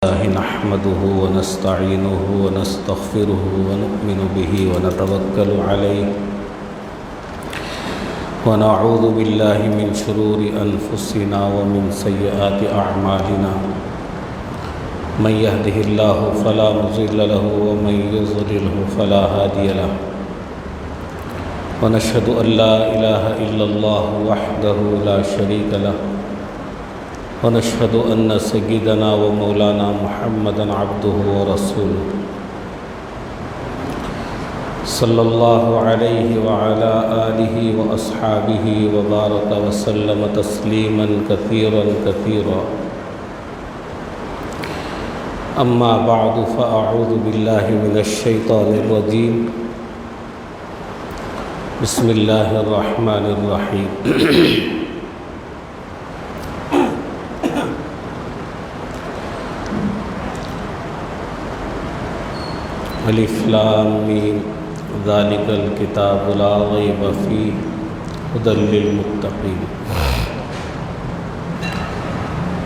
نحمده ونستعينه ونستغفره ونؤمن به ونتوكل عليه ونعوذ بالله من شرور أنفسنا ومن سيئات أعمالنا من يهده الله فلا مضل له ومن يضلله فلا هادي له ونشهد أن لا إله إلا الله وحده لا شريك له ونشهد أن سيدنا ومولانا محمدا عبده ورسوله صلى الله عليه وعلى آله وأصحابه وبارك وسلم تسليما كثيرا كثيرا أما بعد فأعوذ بالله من الشيطان الرجيم بسم الله الرحمن الرحيم الف لام میم ذالک الکتاب لا ریب فیہ ھدی للمتقین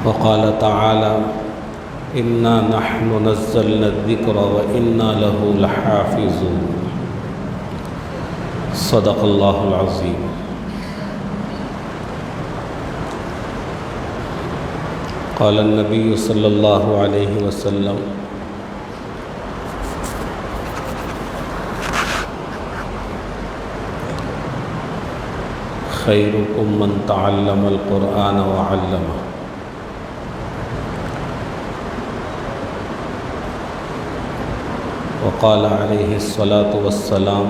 وقال تعالی انا نحن نزلنا الذکر وانا له لحافظون صدق اللہ العظیم۔ قال النبی صلی اللہ علیہ وسلم خیرکم من تعلم القرآن وعلمہ۔ وقال علیہ الصلاة والسلام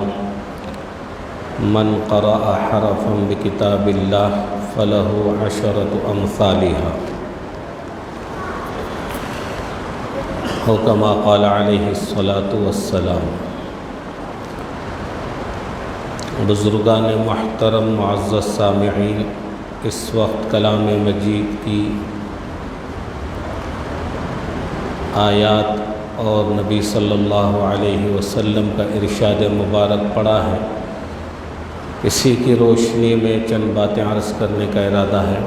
من قرأ حرفا بکتاب اللہ فلہ عشرۃ امثالها، او کما قال علیہ الصلاة والسلام۔ بزرگان محترم معزز سامعین، اس وقت کلام مجید کی آیات اور نبی صلی اللہ علیہ وسلم کا ارشاد مبارک پڑا ہے، اسی کی روشنی میں چند باتیں عرض کرنے کا ارادہ ہے۔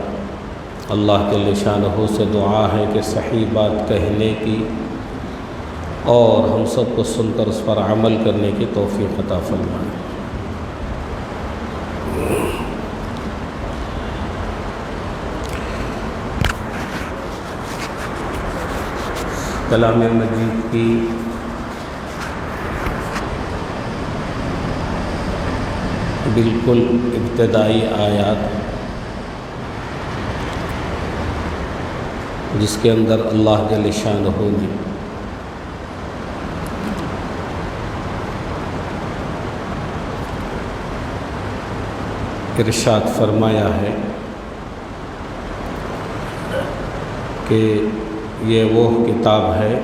اللہ جل شانہ سے دعا ہے کہ صحیح بات کہنے کی اور ہم سب کو سن کر اس پر عمل کرنے کی توفیق عطا فرمائے۔ کلام مجید کی بالکل ابتدائی آیات، جس کے اندر اللہ جل شانہ نے ارشاد فرمایا ہے کہ یہ وہ کتاب ہے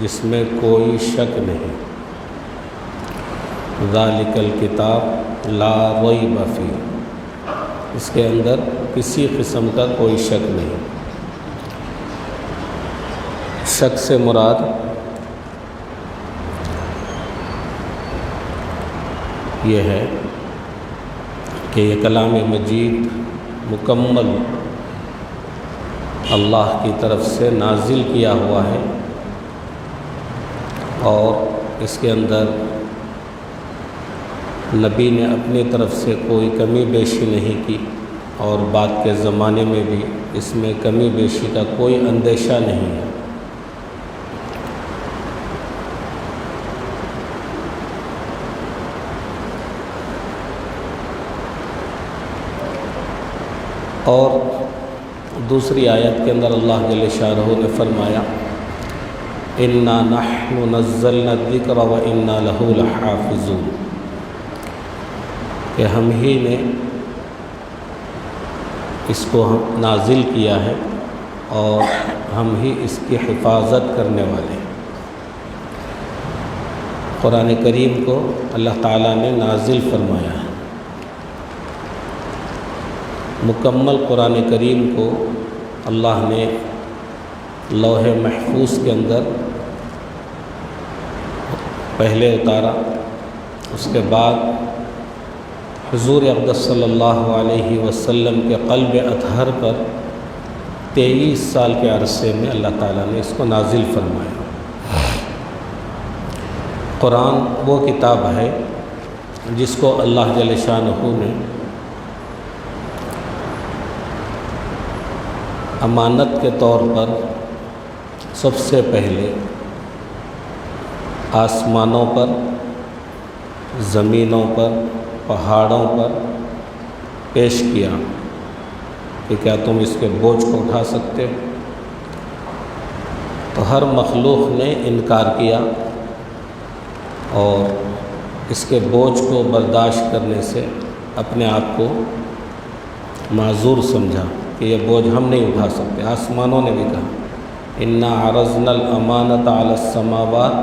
جس میں کوئی شک نہیں، ذالک الکتاب لا ریب فیہ، اس کے اندر کسی قسم کا کوئی شک نہیں۔ شک سے مراد یہ ہے کہ یہ کلام مجید مکمل اللہ کی طرف سے نازل کیا ہوا ہے اور اس کے اندر نبی نے اپنی طرف سے کوئی کمی بیشی نہیں کی، اور بعد کے زمانے میں بھی اس میں کمی بیشی کا کوئی اندیشہ نہیں ہے۔ اور دوسری آیت کے اندر اللہ جل شانہ نے فرمایا انا نحن نزلنا الذکر وانا لہ لحافظون، کہ ہم ہی نے اس کو نازل کیا ہے اور ہم ہی اس کی حفاظت کرنے والے ہیں۔ قرآن کریم کو اللہ تعالیٰ نے نازل فرمایا ہے۔ مکمل قرآن کریم کو اللہ نے لوح محفوظ کے اندر پہلے اتارا، اس کے بعد حضور اقدس صلی اللہ علیہ وسلم کے قلب اطہر پر 23 سال کے عرصے میں اللہ تعالیٰ نے اس کو نازل فرمایا۔ قرآن وہ کتاب ہے جس کو اللہ جل شانہ نے امانت کے طور پر سب سے پہلے آسمانوں پر، زمینوں پر، پہاڑوں پر پیش کیا کہ کیا تم اس کے بوجھ کو اٹھا سکتے ہو؟ تو ہر مخلوق نے انکار کیا اور اس کے بوجھ کو برداشت کرنے سے اپنے آپ کو معذور سمجھا کہ یہ بوجھ ہم نہیں اٹھا سکتے۔ آسمانوں نے بھی کہا انا عرضنا الامانۃ علی السماوات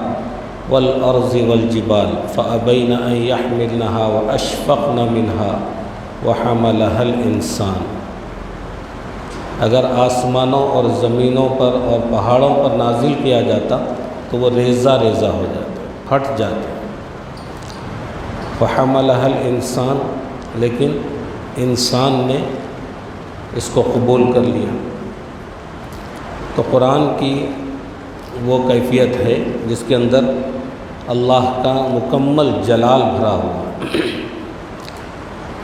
والارض والجبال فابین ان یحملنها واشفقن منها وحملها الانسان۔ اگر آسمانوں اور زمینوں پر اور پہاڑوں پر نازل کیا جاتا تو وہ ریزہ ریزہ ہو جاتے، پھٹ جاتے۔ وحملها الانسان، لیکن انسان نے اس کو قبول کر لیا۔ تو قرآن کی وہ کیفیت ہے جس کے اندر اللہ کا مکمل جلال بھرا ہوا۔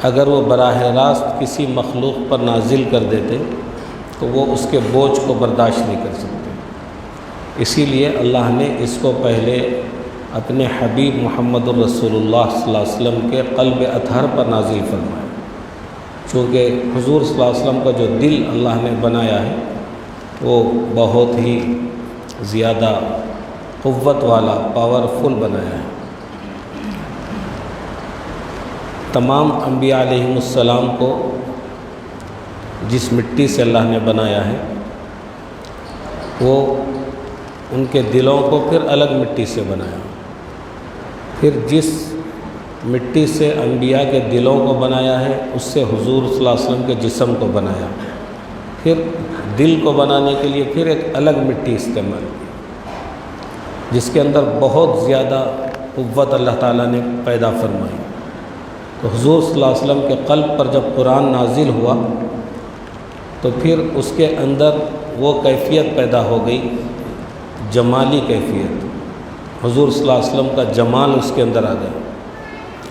اگر وہ براہ راست کسی مخلوق پر نازل کر دیتے تو وہ اس کے بوجھ کو برداشت نہیں کر سکتے، اسی لیے اللہ نے اس کو پہلے اپنے حبیب محمد الرسول اللہ صلی اللہ علیہ وسلم کے قلب اطہر پر نازل فرمایا، چونکہ حضور صلی اللہ علیہ وسلم کا جو دل اللہ نے بنایا ہے وہ بہت ہی زیادہ قوت والا، پاورفل بنایا ہے۔ تمام انبیاء علیہم السلام کو جس مٹی سے اللہ نے بنایا ہے وہ ان کے دلوں کو پھر الگ مٹی سے بنایا، پھر جس مٹی سے انبیاء کے دلوں کو بنایا ہے اس سے حضور صلی اللہ علیہ وسلم کے جسم کو بنایا، پھر دل کو بنانے کے لیے پھر ایک الگ مٹی استعمال کی جس کے اندر بہت زیادہ قوت اللہ تعالیٰ نے پیدا فرمائی۔ تو حضور صلی اللہ علیہ وسلم کے قلب پر جب قرآن نازل ہوا تو پھر اس کے اندر وہ کیفیت پیدا ہو گئی، جمالی کیفیت، حضور صلی اللہ علیہ وسلم کا جمال اس کے اندر آ گیا۔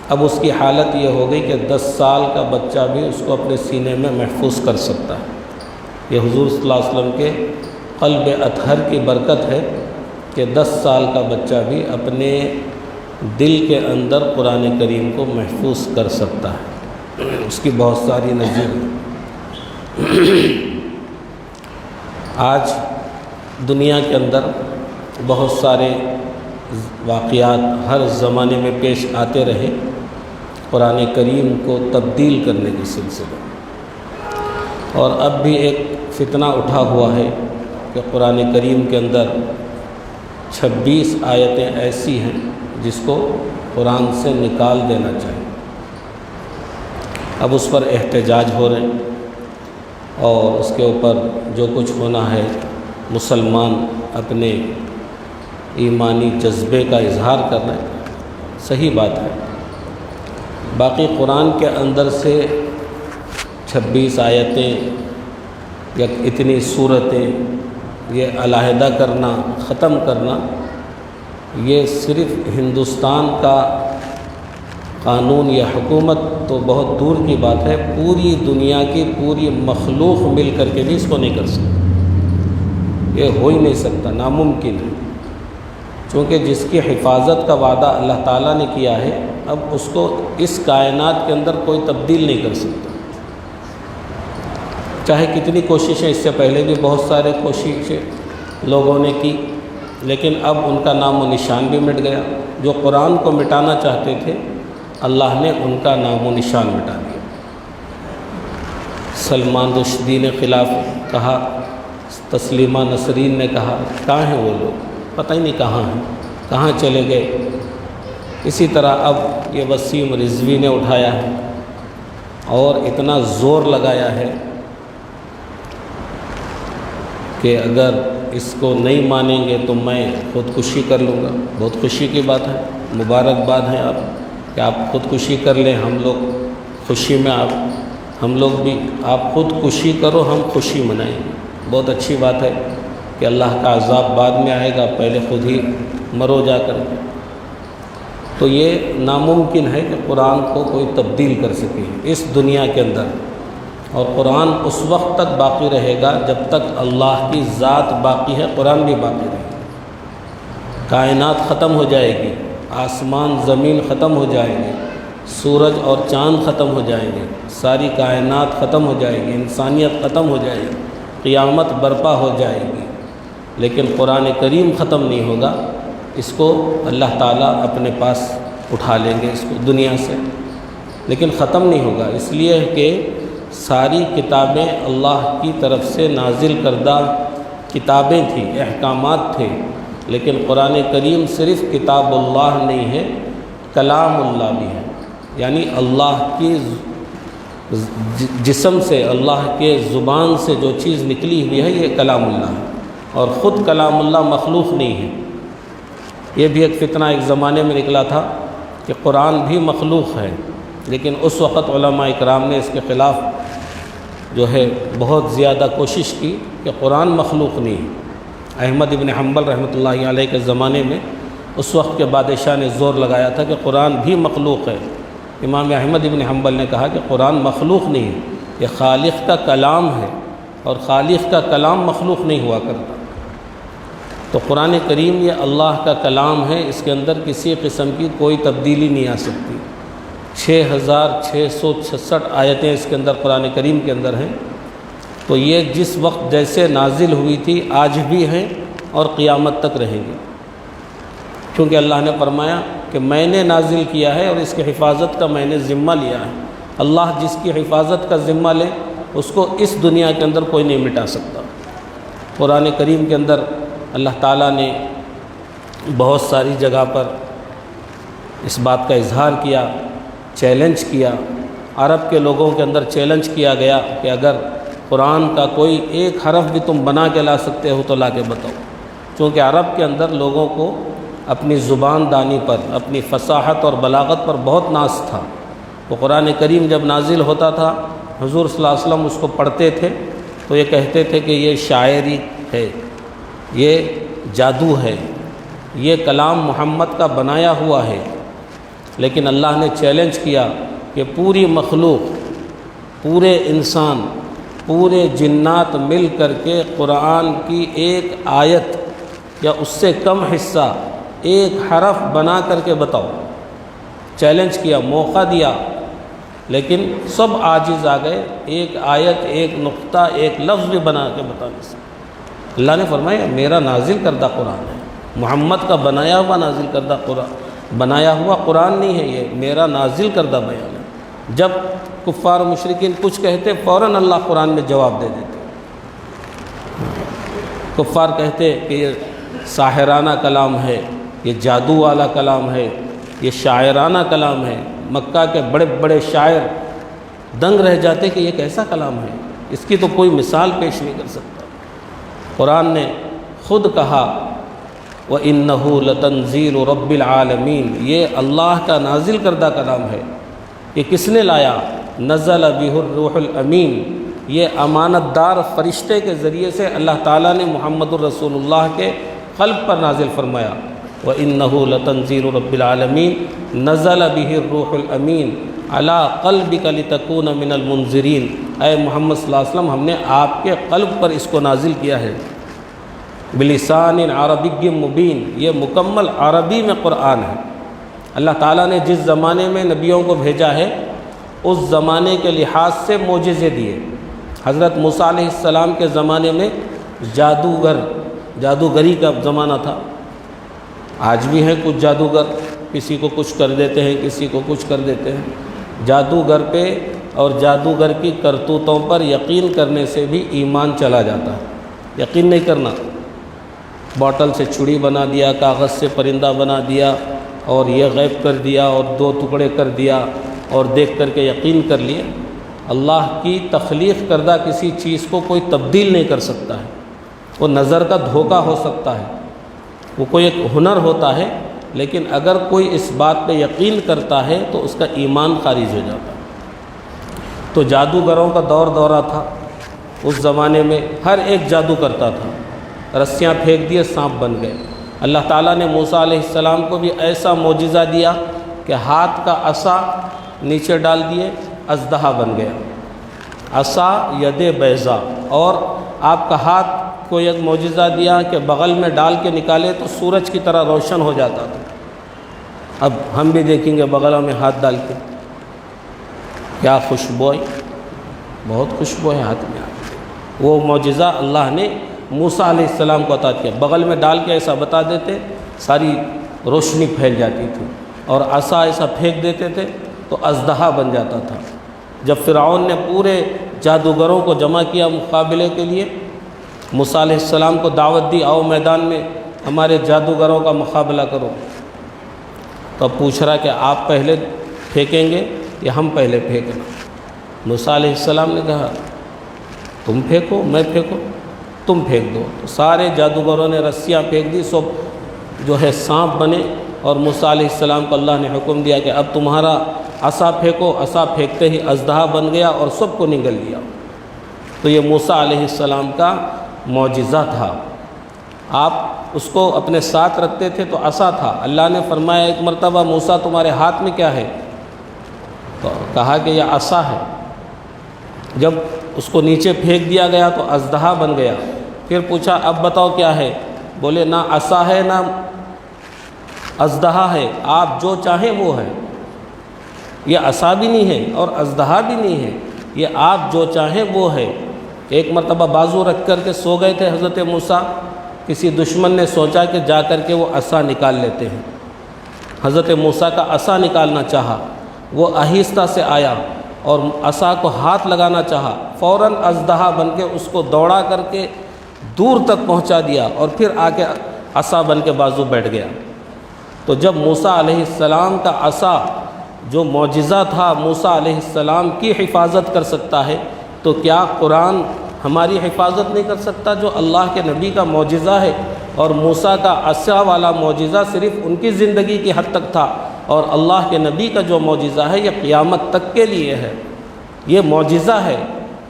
اب اس کی حالت یہ ہو گئی کہ 10 سال کا بچہ بھی اس کو اپنے سینے میں محفوظ کر سکتا ہے۔ یہ حضور صلی اللہ علیہ وسلم کے قلب اطہر کی برکت ہے کہ 10 سال کا بچہ بھی اپنے دل کے اندر قرآن کریم کو محفوظ کر سکتا ہے۔ اس کی بہت ساری نظیر آج دنیا کے اندر بہت سارے واقعات ہر زمانے میں پیش آتے رہے قرآن کریم کو تبدیل کرنے کے سلسلے میں، اور اب بھی ایک فتنہ اٹھا ہوا ہے کہ قرآن کریم کے اندر 26 آیتیں ایسی ہیں جس کو قرآن سے نکال دینا چاہیے۔ اب اس پر احتجاج ہو رہے ہیں اور اس کے اوپر جو کچھ ہونا ہے مسلمان اپنے ایمانی جذبے کا اظہار کر رہے ہیں، صحیح بات ہے۔ باقی قرآن کے اندر سے 26 آیتیں یا اتنی صورتیں یہ علیحدہ کرنا، ختم کرنا، یہ صرف ہندوستان کا قانون یا حکومت تو بہت دور کی بات ہے، پوری دنیا کی پوری مخلوق مل کر کے بھی اس کو نہیں کر سکتی، یہ ہو ہی نہیں سکتا، ناممکن ہے۔ چونکہ جس کی حفاظت کا وعدہ اللہ تعالیٰ نے کیا ہے، اب اس کو اس کائنات کے اندر کوئی تبدیل نہیں کر سکتا، چاہے کتنی کوششیں، اس سے پہلے بھی بہت سارے کوششیں لوگوں نے کی، لیکن اب ان کا نام و نشان بھی مٹ گیا۔ جو قرآن کو مٹانا چاہتے تھے اللہ نے ان کا نام و نشان مٹا دیا۔ سلمان رشدی نے خلاف کہا، تسلیمہ نسرین نے کہا، کہاں ہیں وہ لوگ؟ پتہ ہی نہیں کہاں ہیں، کہاں چلے گئے۔ اسی طرح اب یہ وسیم رضوی نے اٹھایا ہے اور اتنا زور لگایا ہے کہ اگر اس کو نہیں مانیں گے تو میں خودکشی کر لوں گا۔ بہت خوشی کی بات ہے، مبارکباد ہے آپ کہ آپ خودکشی کر لیں، ہم لوگ خوشی میں ہم لوگ بھی، آپ خودکشی کرو، ہم خوشی منائیں گے۔ بہت اچھی بات ہے کہ اللہ کا عذاب بعد میں آئے گا، پہلے خود ہی مرو جا کر کے۔ تو یہ ناممکن ہے کہ قرآن کو کوئی تبدیل کر سکے اس دنیا کے اندر، اور قرآن اس وقت تک باقی رہے گا جب تک اللہ کی ذات باقی ہے، قرآن بھی باقی رہے گا۔ کائنات ختم ہو جائے گی، آسمان زمین ختم ہو جائیں گے، سورج اور چاند ختم ہو جائیں گے، ساری کائنات ختم ہو جائے گی، انسانیت ختم ہو جائے گی، قیامت برپا ہو جائے گی، لیکن قرآن کریم ختم نہیں ہوگا۔ اس کو اللہ تعالیٰ اپنے پاس اٹھا لیں گے، اس کو دنیا سے، لیکن ختم نہیں ہوگا، اس لیے کہ ساری کتابیں اللہ کی طرف سے نازل کردہ کتابیں تھیں، احکامات تھے، لیکن قرآن کریم صرف کتاب اللہ نہیں ہے، کلام اللہ بھی ہے، یعنی اللہ کی جسم سے، اللہ کے زبان سے جو چیز نکلی ہوئی ہے یہ کلام اللہ ہے، اور خود کلام اللہ مخلوق نہیں ہے۔ یہ بھی ایک فتنہ ایک زمانے میں نکلا تھا کہ قرآن بھی مخلوق ہے، لیکن اس وقت علماء اکرام نے اس کے خلاف جو ہے بہت زیادہ کوشش کی کہ قرآن مخلوق نہیں ہے۔ احمد ابن حنبل رحمۃ اللہ علیہ کے زمانے میں اس وقت کے بادشاہ نے زور لگایا تھا کہ قرآن بھی مخلوق ہے۔ امام احمد ابن حنبل نے کہا کہ قرآن مخلوق نہیں ہے، یہ خالق کا کلام ہے، اور خالق کا کلام مخلوق نہیں ہوا کرتا۔ تو قرآن کریم یہ اللہ کا کلام ہے، اس کے اندر کسی قسم کی کوئی تبدیلی نہیں آ سکتی۔ 6666 آیتیں اس کے اندر قرآن کریم کے اندر ہیں، تو یہ جس وقت جیسے نازل ہوئی تھی آج بھی ہیں اور قیامت تک رہیں گی، کیونکہ اللہ نے فرمایا کہ میں نے نازل کیا ہے اور اس کی حفاظت کا میں نے ذمہ لیا ہے۔ اللہ جس کی حفاظت کا ذمہ لے اس کو اس دنیا کے اندر کوئی نہیں مٹا سکتا۔ قرآن کریم کے اندر اللہ تعالیٰ نے بہت ساری جگہ پر اس بات کا اظہار کیا، چیلنج کیا، عرب کے لوگوں کے اندر چیلنج کیا گیا کہ اگر قرآن کا کوئی ایک حرف بھی تم بنا کے لا سکتے ہو تو لا کے بتاؤ، چونکہ عرب کے اندر لوگوں کو اپنی زبان دانی پر، اپنی فصاحت اور بلاغت پر بہت ناز تھا۔ وہ قرآن کریم جب نازل ہوتا تھا حضور صلی اللہ علیہ وسلم اس کو پڑھتے تھے تو یہ کہتے تھے کہ یہ شاعری ہے، یہ جادو ہے، یہ کلام محمد کا بنایا ہوا ہے۔ لیکن اللہ نے چیلنج کیا کہ پوری مخلوق، پورے انسان، پورے جنات مل کر کے قرآن کی ایک آیت یا اس سے کم حصہ، ایک حرف بنا کر کے بتاؤ۔ چیلنج کیا، موقع دیا، لیکن سب عاجز آ گئے، ایک آیت، ایک نقطہ، ایک لفظ بھی بنا کے بتانے سے۔ اللہ نے فرمایا میرا نازل کردہ قرآن ہے، محمد کا بنایا ہوا نازل کردہ قرآن، بنایا ہوا قرآن نہیں ہے، یہ میرا نازل کردہ بیان ہے۔ جب کفار و مشرکین کچھ کہتے فوراً اللہ قرآن میں جواب دے دیتے۔ کفار کہتے کہ یہ ساحرانہ کلام ہے، یہ جادو والا کلام ہے، یہ شاعرانہ کلام ہے۔ مکہ کے بڑے بڑے شاعر دنگ رہ جاتے کہ یہ کیسا کلام ہے، اس کی تو کوئی مثال پیش نہیں کر سکتا۔ قرآن نے خود کہا وَإِنَّهُ لَتَنزِيلُ رَبِّ الْعَالَمِينَ، یہ اللہ کا نازل کردہ کلام ہے۔ یہ کس نے لایا؟ نزل بِهُ الروح الامین، یہ امانت دار فرشتے کے ذریعے سے اللہ تعالیٰ نے محمد الرسول اللہ کے قلب پر نازل فرمایا۔ وَإِنَّهُ لَتَنزِيلُ رَبِّ الْعَالَمِينَ نَزَلَ بِهِ الروح الامین عَلَىٰ قَلْبِكَ لِتَكُونَ مِنَ الْمُنذِرِينَ، اے محمد صلی اللہ علیہ وسلم ہم نے آپ کے قلب پر اس کو نازل کیا ہے۔ بلسان عربی مبین، یہ مکمل عربی میں قرآن ہے۔ اللہ تعالیٰ نے جس زمانے میں نبیوں کو بھیجا ہے اس زمانے کے لحاظ سے معجزے دیے۔ حضرت موسیٰ علیہ السلام کے زمانے میں جادوگری کا زمانہ تھا۔ آج بھی ہیں کچھ جادوگر، کسی کو کچھ کر دیتے ہیں، کسی کو کچھ کر دیتے ہیں۔ جادوگر پہ اور جادوگر کی کرتوتوں پر یقین کرنے سے بھی ایمان چلا جاتا ہے۔ یقین نہیں کرنا، باٹل سے چھڑی بنا دیا، کاغذ سے پرندہ بنا دیا اور یہ غیب کر دیا اور 2 ٹکڑے کر دیا اور دیکھ کر کے یقین کر لیے۔ اللہ کی تخلیق کردہ کسی چیز کو کوئی تبدیل نہیں کر سکتا ہے۔ وہ نظر کا دھوکہ ہو سکتا ہے، وہ کوئی ایک ہنر ہوتا ہے، لیکن اگر کوئی اس بات پہ یقین کرتا ہے تو اس کا ایمان خارج ہو جاتا ہے۔ تو جادوگروں کا دور دورہ تھا، اس زمانے میں ہر ایک جادو کرتا تھا، رسیاں پھینک دیے سانپ بن گئے۔ اللہ تعالیٰ نے موسیٰ علیہ السلام کو بھی ایسا معجزہ دیا کہ ہاتھ کا عصا نیچے ڈال دیے، اژدہا بن گیا، عصا ید بیضا۔ اور آپ کا ہاتھ کو ایک معجزہ دیا کہ بغل میں ڈال کے نکالے تو سورج کی طرح روشن ہو جاتا تھا۔ اب ہم بھی دیکھیں گے بغلوں میں ہاتھ ڈال کے کیا خوشبو ہے، بہت خوشبو ہے ہاتھ میں۔ وہ معجزہ اللہ نے موسیٰ علیہ السلام کو عطا کیا، بغل میں ڈال کے ایسا بتا دیتے، ساری روشنی پھیل جاتی تھی، اور عصا ایسا پھینک دیتے تھے تو اژدہا بن جاتا تھا۔ جب فرعون نے پورے جادوگروں کو جمع کیا مقابلے کے لیے، موسیٰ علیہ السلام کو دعوت دی، آؤ میدان میں ہمارے جادوگروں کا مقابلہ کرو، تو اب پوچھ رہا کہ آپ پہلے پھینکیں گے یا ہم پہلے پھینکنا؟ موسیٰ علیہ السلام نے کہا تم پھینکو، میں پھینکو، تم پھینک دو۔ تو سارے جادوگروں نے رسیاں پھینک دی، سب جو ہے سانپ بنے، اور موسیٰ علیہ السلام کو اللہ نے حکم دیا کہ اب تمہارا عصا پھینکو۔ عصا پھینکتے ہی اژدہا بن گیا اور سب کو نگل لیا۔ تو یہ موسیٰ علیہ السلام کا معجزہ تھا۔ آپ اس کو اپنے ساتھ رکھتے تھے تو عصا تھا۔ اللہ نے فرمایا ایک مرتبہ موسیٰ تمہارے ہاتھ میں کیا ہے؟ تو کہا کہ یہ عصا ہے۔ جب اس کو نیچے پھینک دیا گیا تو اژدہا بن گیا۔ پھر پوچھا اب بتاؤ کیا ہے؟ بولے نہ عصا ہے نہ اژدہا ہے، آپ جو چاہیں وہ ہے۔ یہ عصا بھی نہیں ہے اور اژدہا بھی نہیں ہے، یہ آپ جو چاہیں وہ ہے۔ ایک مرتبہ بازو رکھ کر کے سو گئے تھے حضرت موسیٰ، کسی دشمن نے سوچا کہ جا کر کے وہ عصا نکال لیتے ہیں۔ حضرت موسیٰ کا عصا نکالنا چاہا، وہ آہستہ سے آیا اور عصا کو ہاتھ لگانا چاہا، فوراً اژدہا بن کے اس کو دوڑا کر کے دور تک پہنچا دیا، اور پھر آ کے عصا بن کے بازو بیٹھ گیا۔ تو جب موسیٰ علیہ السلام کا عصا جو معجزہ تھا موسیٰ علیہ السلام کی حفاظت کر سکتا ہے، تو کیا قرآن ہماری حفاظت نہیں کر سکتا جو اللہ کے نبی کا معجزہ ہے؟ اور موسیٰ کا عصا والا معجزہ صرف ان کی زندگی کی حد تک تھا، اور اللہ کے نبی کا جو معجزہ ہے یہ قیامت تک کے لیے ہے۔ یہ معجزہ ہے،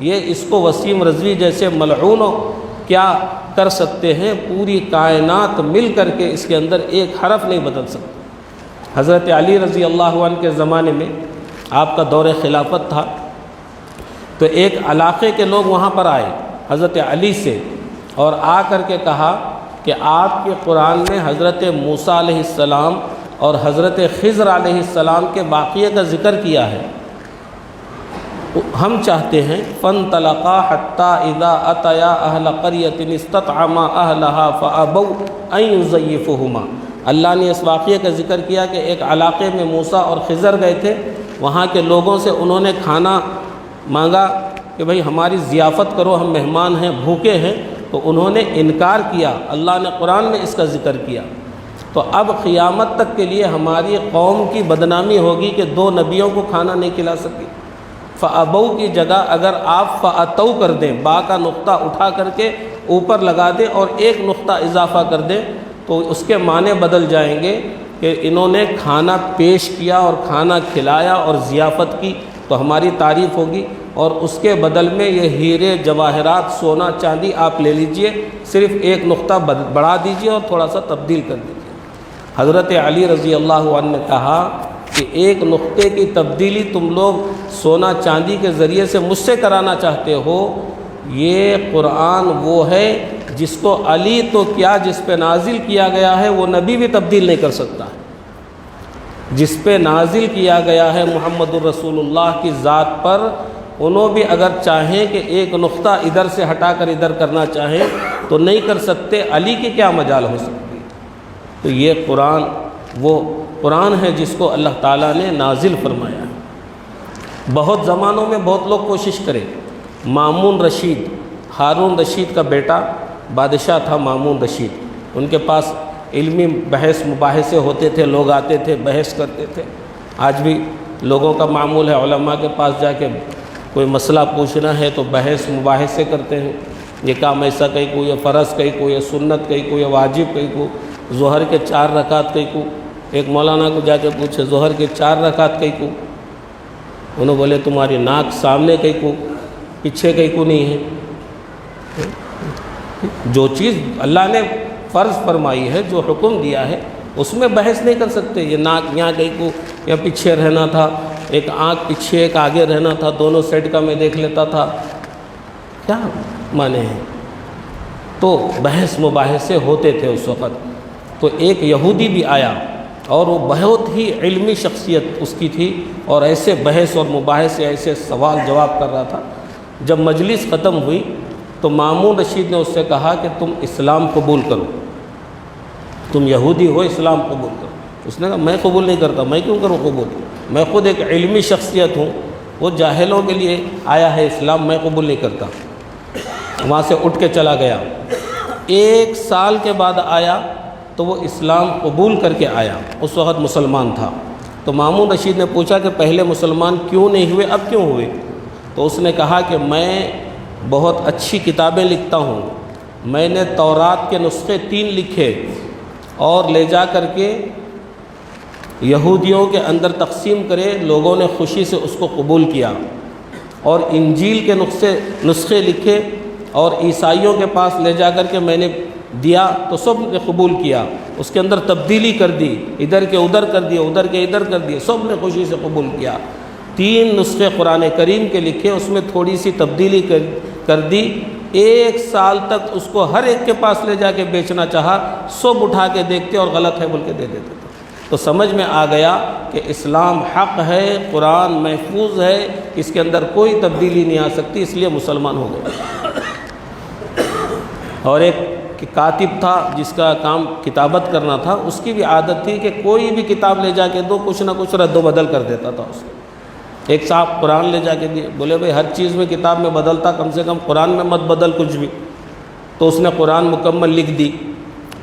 یہ اس کو وسیم رضوی جیسے ملعونوں کیا کر سکتے ہیں؟ پوری کائنات مل کر کے اس کے اندر ایک حرف نہیں بدل سکتے۔ حضرت علی رضی اللہ عنہ کے زمانے میں آپ کا دور خلافت تھا، تو ایک علاقے کے لوگ وہاں پر آئے حضرت علی سے، اور آ کر کے کہا کہ آپ کے قرآن میں حضرت موسیٰ علیہ السلام اور حضرت خضر علیہ السلام کے واقعے کا ذکر کیا ہے، ہم چاہتے ہیں فانطلقا حتی اذا اتیا اہل قریۃ استطعما اہلہا فابوا ان یضیفوہما۔ اللہ نے اس واقعے کا ذکر کیا کہ ایک علاقے میں موسیٰ اور خضر گئے تھے، وہاں کے لوگوں سے انہوں نے کھانا مانگا کہ بھئی ہماری ضیافت کرو، ہم مہمان ہیں، بھوکے ہیں، تو انہوں نے انکار کیا۔ اللہ نے قرآن میں اس کا ذکر کیا۔ تو اب قیامت تک کے لیے ہماری قوم کی بدنامی ہوگی کہ دو نبیوں کو کھانا نہیں کھلا سکی۔ فَأَبَوْا کی جگہ اگر آپ فَأَتَوْا کر دیں، با کا نقطہ اٹھا کر کے اوپر لگا دیں اور ایک نقطہ اضافہ کر دیں، تو اس کے معنی بدل جائیں گے کہ انہوں نے کھانا پیش کیا اور کھانا کھلایا اور ضیافت کی، تو ہماری تعریف ہوگی، اور اس کے بدل میں یہ ہیرے جواہرات سونا چاندی آپ لے لیجئے، صرف ایک نقطہ بڑھا دیجئے اور تھوڑا سا تبدیل کر دیجئے۔ حضرت علی رضی اللہ عنہ نے کہا کہ ایک نقطے کی تبدیلی تم لوگ سونا چاندی کے ذریعے سے مجھ سے کرانا چاہتے ہو؟ یہ قرآن وہ ہے جس کو علی تو کیا جس پہ نازل کیا گیا ہے وہ نبی بھی تبدیل نہیں کر سکتا ہے۔ جس پہ نازل کیا گیا ہے محمد الرسول اللہ کی ذات پر، انہوں بھی اگر چاہیں کہ ایک نقطہ ادھر سے ہٹا کر ادھر کرنا چاہیں تو نہیں کر سکتے، علی کی کیا مجال ہو سکتی؟ تو یہ قرآن وہ قرآن ہے جس کو اللہ تعالیٰ نے نازل فرمایا ہے۔ بہت زمانوں میں بہت لوگ کوشش کرے، مامون رشید، ہارون رشید کا بیٹا بادشاہ تھا مامون رشید، ان کے پاس علمی بحث مباحثے ہوتے تھے، لوگ آتے تھے بحث کرتے تھے۔ آج بھی لوگوں کا معمول ہے علماء کے پاس جا کے کوئی مسئلہ پوچھنا ہے تو بحث مباحثے کرتے ہیں، یہ کام ایسا کہیں کو، یہ فرض کہیں کو، یہ سنت کہیں کو، یہ واجب کہیں کو، ظہر کے 4 رکعت کہیں کو۔ ایک مولانا کو جا کے پوچھے ظہر کے 4 رکعت کہیں کو، انہوں بولے تمہاری ناک سامنے کہیں کو، پیچھے کہیں کو نہیں ہے۔ جو چیز اللہ نے فرض فرمائی ہے، جو حکم دیا ہے، اس میں بحث نہیں کر سکتے۔ یہ ناک یہاں کہیں کو یا پیچھے رہنا تھا، ایک آنکھ پیچھے ایک آگے رہنا تھا، دونوں سیٹ کا میں دیکھ لیتا تھا، کیا معنی ہے؟ تو بحث مباحثے ہوتے تھے اس وقت۔ تو ایک یہودی بھی آیا اور وہ بہت ہی علمی شخصیت اس کی تھی، اور ایسے بحث اور مباحثے، ایسے سوال جواب کر رہا تھا۔ جب مجلس ختم ہوئی تو مامون رشید نے اس سے کہا کہ تم اسلام قبول کرو، تم یہودی ہو، اسلام قبول کرو۔ اس نے کہا میں قبول نہیں کرتا، میں کیوں کروں قبول؟ میں خود ایک علمی شخصیت ہوں، وہ جاہلوں کے لیے آیا ہے اسلام، میں قبول نہیں کرتا۔ وہاں سے اٹھ کے چلا گیا۔ 1 سال کے بعد آیا تو وہ اسلام قبول کر کے آیا، اس وقت مسلمان تھا۔ تو مامون رشید نے پوچھا کہ پہلے مسلمان کیوں نہیں ہوئے، اب کیوں ہوئے؟ تو اس نے کہا کہ میں بہت اچھی کتابیں لکھتا ہوں، میں نے تورات کے نسخے 3 لکھے اور لے جا کر کے یہودیوں کے اندر تقسیم کرے، لوگوں نے خوشی سے اس کو قبول کیا، اور انجیل کے نسخے لکھے اور عیسائیوں کے پاس لے جا کر کے میں نے دیا تو سب نے قبول کیا، اس کے اندر تبدیلی کر دی، ادھر کے ادھر کر دیے، ادھر کے ادھر کر دیے، سب نے خوشی سے قبول کیا۔ 3 نسخے قرآن کریم کے لکھے، اس میں تھوڑی سی تبدیلی کر دی۔ 1 سال تک اس کو ہر ایک کے پاس لے جا کے بیچنا چاہا، سب اٹھا کے دیکھتے اور غلط ہے بول کے دے دیتے تھے۔ تو سمجھ میں آ گیا کہ اسلام حق ہے، قرآن محفوظ ہے، اس کے اندر کوئی تبدیلی نہیں آ سکتی، اس لیے مسلمان ہو گئے۔ اور ایک کاتب تھا جس کا کام کتابت کرنا تھا، اس کی بھی عادت تھی کہ کوئی بھی کتاب لے جا کے دو، کچھ نہ کچھ رد و بدل کر دیتا تھا اس کو۔ ایک صاحب قرآن لے جا کے دیے، بولے بھائی ہر چیز میں کتاب میں بدلتا، کم سے کم قرآن میں مت بدل کچھ بھی۔ تو اس نے قرآن مکمل لکھ دی۔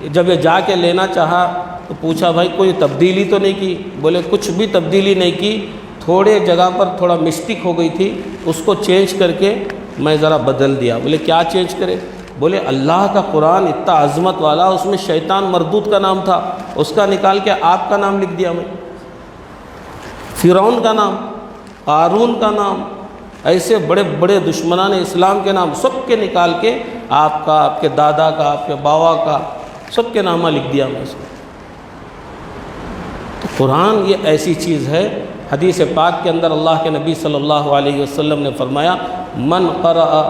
جب یہ جا کے لینا چاہا تو پوچھا بھائی کوئی تبدیلی تو نہیں کی؟ بولے کچھ بھی تبدیلی نہیں کی، تھوڑے جگہ پر تھوڑا مسٹیک ہو گئی تھی، اس کو چینج کر کے میں ذرا بدل دیا۔ بولے کیا چینج کرے؟ بولے اللہ کا قرآن اتنا عظمت والا، اس میں شیطان مردود کا نام تھا، اس کا نکال کے آپ کا نام لکھ دیا میں، فرعون کا نام، قارون کا نام، ایسے بڑے بڑے دشمنان اسلام کے نام سب کے نکال کے آپ کا، آپ کے دادا کا، آپ کے باوا کا، سب کے نامہ لکھ دیا میں اس میں۔ تو قرآن یہ ایسی چیز ہے، حدیث پاک کے اندر اللہ کے نبی صلی اللہ علیہ وسلم نے فرمایا من قرأ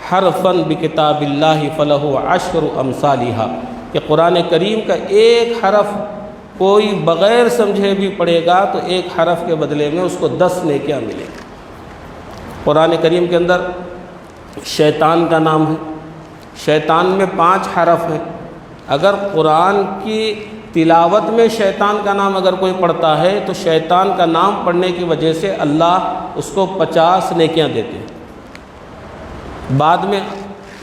حرفا بکتاب اللہ فلہ 10 امثالھا، کہ قرآن کریم کا ایک حرف کوئی بغیر سمجھے بھی پڑھے گا تو ایک حرف کے بدلے میں اس کو 10 نیکیاں ملیں گی۔ قرآن کریم کے اندر شیطان کا نام ہے، شیطان میں 5 حرف ہیں۔ اگر قرآن کی تلاوت میں شیطان کا نام اگر کوئی پڑھتا ہے تو شیطان کا نام پڑھنے کی وجہ سے اللہ اس کو 50 نیکیاں دیتے ہیں۔ بعد میں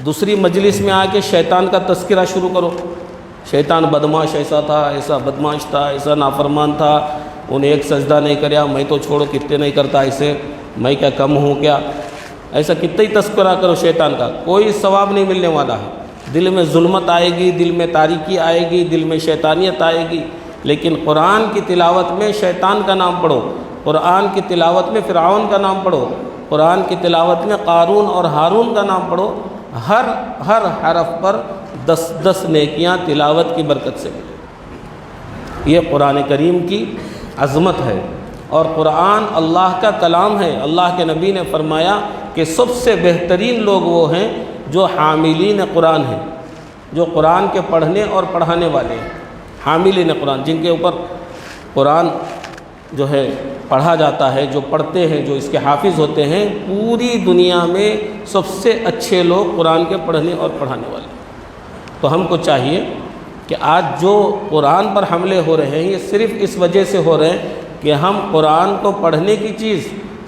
دوسری مجلس میں آ کے شیطان کا تذکرہ شروع کرو، شیطان بدماش ایسا تھا، ایسا بدماش تھا، ایسا نافرمان تھا، انہیں ایک سجدہ نہیں کریا، میں تو چھوڑو کتنے نہیں کرتا ایسے، میں کیا کم ہوں کیا، ایسا کتنا ہی تذکرہ کرو شیطان کا، کوئی ثواب نہیں ملنے والا ہے۔ دل میں ظلمت آئے گی، دل میں تاریکی آئے گی، دل میں شیطانیت آئے گی۔ لیکن قرآن کی تلاوت میں شیطان کا نام پڑھو، قرآن کی تلاوت میں فرعون کا نام پڑھو، قرآن کی تلاوت میں قارون اور ہارون کا نام پڑھو، ہر حرف پر 10 نیکیاں تلاوت کی برکت سے ملے۔ یہ قرآن کریم کی عظمت ہے، اور قرآن اللہ کا کلام ہے۔ اللہ کے نبی نے فرمایا کہ سب سے بہترین لوگ وہ ہیں جو حاملین قرآن ہیں، جو قرآن کے پڑھنے اور پڑھانے والے ہیں۔ حاملین قرآن، جن کے اوپر قرآن جو ہے پڑھا جاتا ہے، جو پڑھتے ہیں، جو اس کے حافظ ہوتے ہیں، پوری دنیا میں سب سے اچھے لوگ قرآن کے پڑھنے اور پڑھانے والے ہیں۔ تو ہم کو چاہیے کہ آج جو قرآن پر حملے ہو رہے ہیں یہ صرف اس وجہ سے ہو رہے ہیں کہ ہم قرآن کو پڑھنے کی چیز،